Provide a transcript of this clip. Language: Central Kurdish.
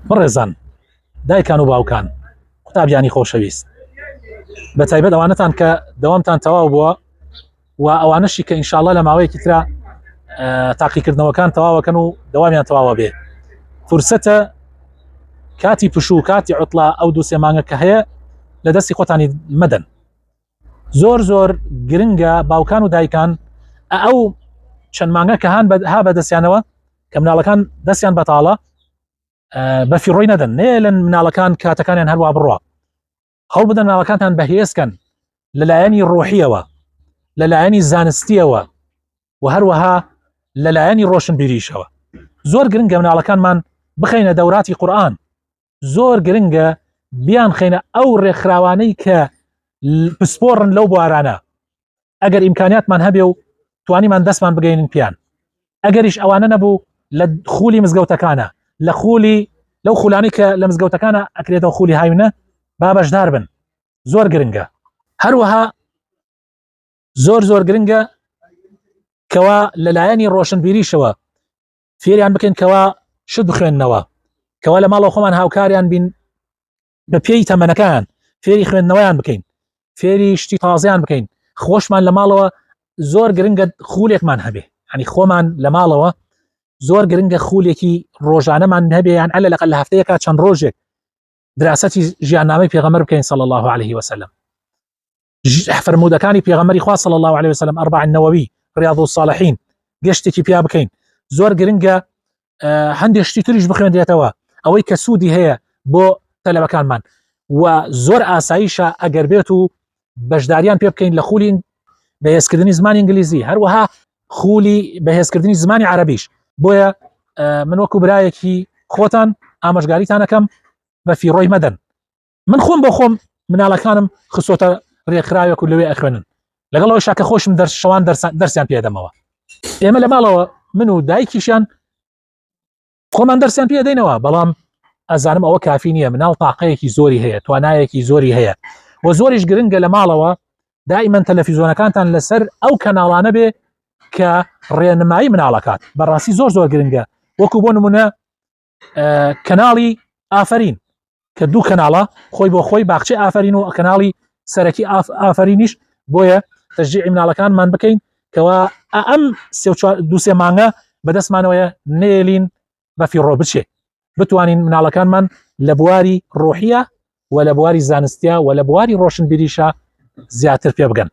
بەڕێزان دایکان و باوکان قوتابیانی خۆشەویست بە تایبەت ئەوانەتان کە دەوامتان تەواو بووە و ئەوانەشی کە ئینشاءالله لە ماوەیەکی ترا تاقیکردنەوەکان تەواوەکەن و دەوامیان تەواوە بێ فرسەتە کاتی پشوو کاتی عوتڵا ئەو دوو سێ مانگە کە هەیە لە دەستی خۆتانی مەدەن زۆر گرنگە باوکان و دایکان ئەو چەند مانگە کە ها بەدەستیانەوە کە مناڵەکان دەستیان بەتاڵە بەفیڕۆی نەدەن نێلن مناڵەکان کاتەکانیان هەروە بڕوە هەوڵ بدەن مناڵەکانتان بەهێزکەن لەلایەنی ڕۆحیەوە لەلایەنی زانستیەوە و هەروەها لەلایەنی ڕۆشنبیریشەوە زۆر گرنگە مناڵەکانمان بخەینە دەوراتی قورئان زۆر گرنگە بیان خەینە ئەو ڕێکخراوانەی کە پسپۆڕن لەو بوارانە ئەگەر ئیمکانیاتمان هەبێ و توانیمان دەستمان بگەینن پیان ئەگەریش ئەوانە نەبوو لە خولی مزگەوتەکانە لە خولی لەو خولانی کە لە مزگەوتەکانە ئەکرێتەوە خولی هاوینە با بەشدار بن زۆر گرنگە هەروەها زۆر گرنگە کەوا لەلایەنی ڕۆشنبیریشەوە فێریان بکەین کەوا شت بخوێننەوە کەوا لە ماڵەوە خۆمان هاوکاریان بین بە پێی تەمەنەکان فێری خوێندنەوەیان بکەین فێری شتی تازەیان بکەین خۆشمان لە ماڵەوە زۆر گرنگە خولێکمان هەبێ ینی خۆمان لە ماڵەوە زۆر گرنگە خولێکی ڕۆژانەمان هەبێ یان عەلە لەقەل لە هەفتەیەکە چەند ڕۆژێک دراسەتی ژیاننامەی پێغەمبەر بکەین صلی الله عليه وسلم فرمودەکانی پێغەمبەری خوا صلی الله عليه وسلم ئەربع النەوەوی ڕیاض الصالحین گەشتێکی پیا بکەین زۆر گرنگە هەندێک شتی تریش بخوێندرێتەوە ئەوەی کە سوودی هەیە بۆ تەلەبەکانمان و زۆر ئاساییشە ئەگەر بێت و بەشداریان پێ بکەین لە خولی بەهێزکردنی زمانی ئینگلیزی هەروەها خولی بەهێزکردنی زمانی عەرەبیش بۆیە من وەکو برایەکی خۆتان ئامۆژگاریتان ئەەکەم بە فیڕۆی مەدەن من خۆم بۆ خۆم مناڵەکانم خسۆتە ڕێکخراوێک و لەوێ ئەخوێنن لەگەڵەوە شاکە خۆشم شەوان دەرسیان پێدەمەوە ئێمە لە ماڵەوە من و دایکیشیان خۆمان دەرسیان پێدەینەوە بەڵام ئەزانم ئەوە کافی نییە مناڵ تاقەیەکی زۆری هەیە توانایەکی زۆری هەیە و زۆریش گرنگە لە ماڵەوە دائیمەن تەلەڤیزۆنەکانتان لەسەر ئەو کەناڵانە بێ کە ڕێنمایی مناڵەکات بەڕاستی زۆر گرنگە وەکو بۆ نمونە کەناڵی ئافرین کە دوو کەناڵە خۆی بۆ خۆی باخچەی ئافرین و کەناڵی سەرەکی ئافرینیش بۆیە تەشجیعی مناڵەکانمان بکەین کەوا ئەم دو سێ مانگە بەدەستمانەوەیە نێلین بە فیڕۆ بچێ بتوانین مناڵەکانمان لە بواری ڕۆحیە و لە بواری زانستیە و لە بواری ڕۆشنبیریشە زیاتر پێ بگەن